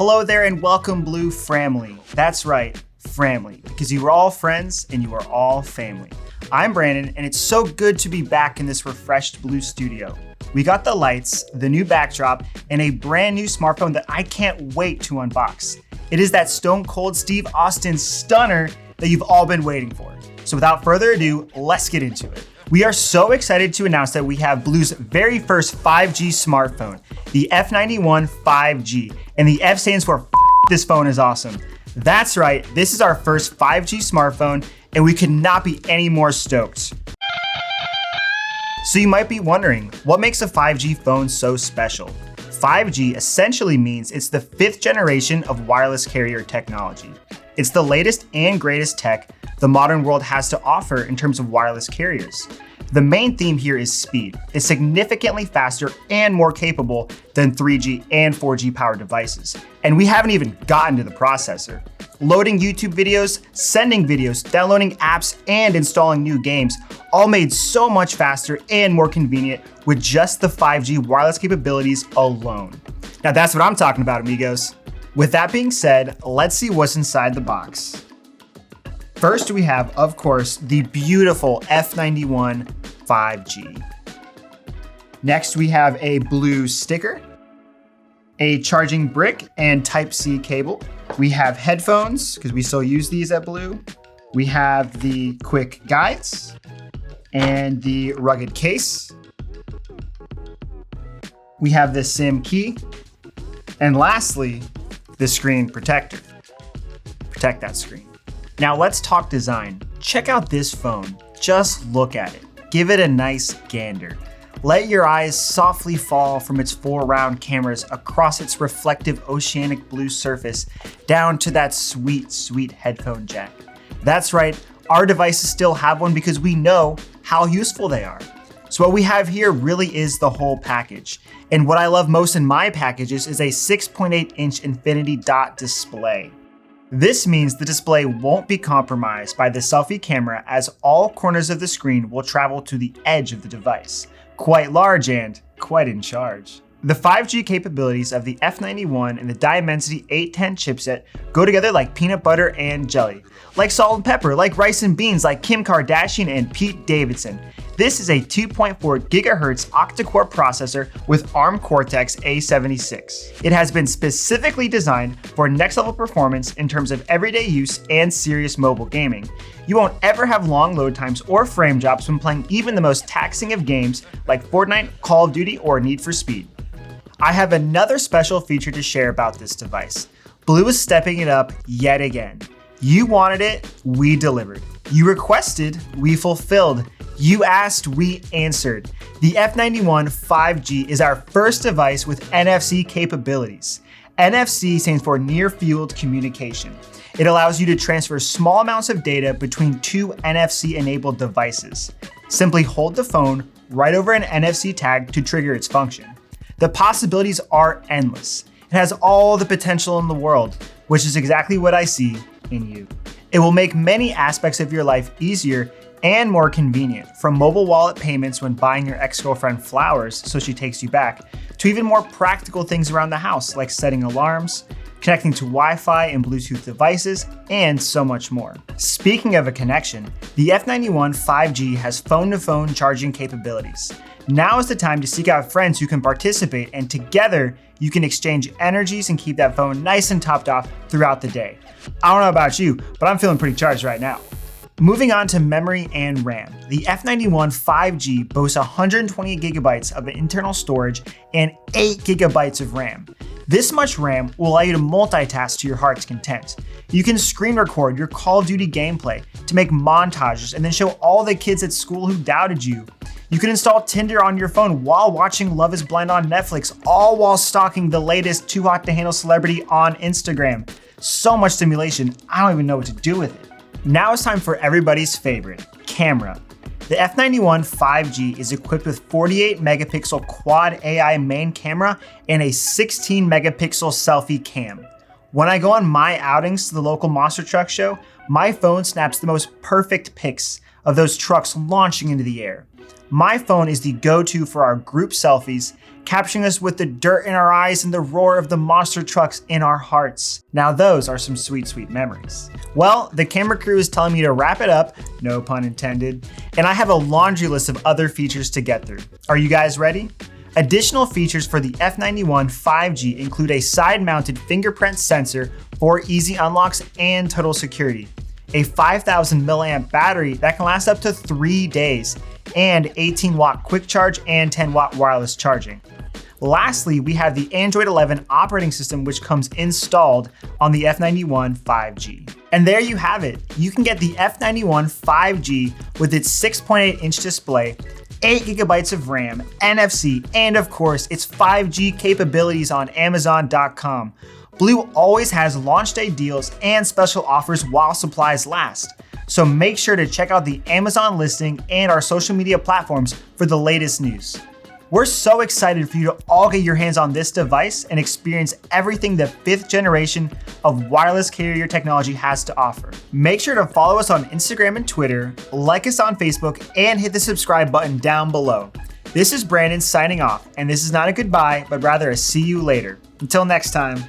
Hello there and welcome Blue Family. That's right, family, because you are all friends and you are all family. I'm Brandon and it's so good to be back in this refreshed Blue studio. We got the lights, the new backdrop, and a brand new smartphone that I can't wait to unbox. It is that Stone Cold Steve Austin stunner that you've all been waiting for. So without further ado, let's get into it. We are so excited to announce that we have Blue's very first 5G smartphone, the F91 5G, and the F stands for this phone is awesome. That's right, this is our first 5G smartphone, and we could not be any more stoked. So you might be wondering, what makes a 5G phone so special? 5G essentially means it's the 5th generation of wireless carrier technology. It's the latest and greatest tech the modern world has to offer in terms of wireless carriers. The main theme here is speed. It's significantly faster and more capable than 3G and 4G powered devices. And we haven't even gotten to the processor. Loading YouTube videos, sending videos, downloading apps, and installing new games, all made so much faster and more convenient with just the 5G wireless capabilities alone. Now that's what I'm talking about, amigos. With that being said, let's see what's inside the box. First, we have, of course, the beautiful F91 5G. Next, we have a blue sticker, a charging brick and Type-C cable. We have headphones, because we still use these at Blue. We have the quick guides and the rugged case. We have the SIM key. And lastly, the screen protector. Protect that screen. Now let's talk design. Check out this phone. Just look at it. Give it a nice gander. Let your eyes softly fall from its 4 round cameras across its reflective Oceanic blue surface down to that sweet, sweet headphone jack. That's right, our devices still have one because we know how useful they are. So what we have here really is the whole package. And what I love most in my packages is a 6.8-inch infinity dot display. This means the display won't be compromised by the selfie camera, as all corners of the screen will travel to the edge of the device. Quite large and quite in charge. The 5G capabilities of the F91 and the Dimensity 810 chipset go together like peanut butter and jelly, like salt and pepper, like rice and beans, like Kim Kardashian and Pete Davidson. This is a 2.4 GHz Octa-Core processor with ARM Cortex A76. It has been specifically designed for next level performance in terms of everyday use and serious mobile gaming. You won't ever have long load times or frame drops when playing even the most taxing of games like Fortnite, Call of Duty, or Need for Speed. I have another special feature to share about this device. Blue is stepping it up yet again. You wanted it, we delivered. You requested, we fulfilled. You asked, we answered. The F91 5G is our first device with NFC capabilities. NFC stands for Near Field Communication. It allows you to transfer small amounts of data between 2 NFC-enabled devices. Simply hold the phone right over an NFC tag to trigger its function. The possibilities are endless. It has all the potential in the world, which is exactly what I see in you. It will make many aspects of your life easier and more convenient, from mobile wallet payments when buying your ex-girlfriend flowers so she takes you back, to even more practical things around the house like setting alarms, connecting to Wi-Fi and Bluetooth devices, and so much more. Speaking of a connection, the F91 5G has phone-to-phone charging capabilities. Now is the time to seek out friends who can participate, and together you can exchange energies and keep that phone nice and topped off throughout the day. I don't know about you, but I'm feeling pretty charged right now. Moving on to memory and RAM, the F91 5G boasts 128 gigabytes of internal storage and 8 gigabytes of RAM. This much RAM will allow you to multitask to your heart's content. You can screen record your Call of Duty gameplay to make montages and then show all the kids at school who doubted you. You can install Tinder on your phone while watching Love is Blind on Netflix, all while stalking the latest Too Hot to Handle celebrity on Instagram. So much stimulation, I don't even know what to do with it. Now it's time for everybody's favorite, camera. The F91 5G is equipped with 48 megapixel quad AI main camera and a 16 megapixel selfie cam. When I go on my outings to the local monster truck show, my phone snaps the most perfect pics of those trucks launching into the air. My phone is the go-to for our group selfies, capturing us with the dirt in our eyes and the roar of the monster trucks in our hearts. Now those are some sweet, sweet memories. Well, the camera crew is telling me to wrap it up, no pun intended, and I have a laundry list of other features to get through. Are you guys ready? Additional features for the F91 5G include a side-mounted fingerprint sensor for easy unlocks and total security, a 5,000 milliamp battery that can last up to 3 days, and 18 watt quick charge and 10 watt wireless charging. Lastly, we have the Android 11 operating system, which comes installed on the F91 5G. And there you have it. You can get the F91 5G with its 6.8-inch display, 8 gigabytes of RAM, NFC, and of course, its 5G capabilities on Amazon.com. BLU always has launch day deals and special offers while supplies last. So make sure to check out the Amazon listing and our social media platforms for the latest news. We're so excited for you to all get your hands on this device and experience everything the 5th generation of wireless carrier technology has to offer. Make sure to follow us on Instagram and Twitter, like us on Facebook, and hit the subscribe button down below. This is Brandon signing off, and this is not a goodbye, but rather a see you later. Until next time.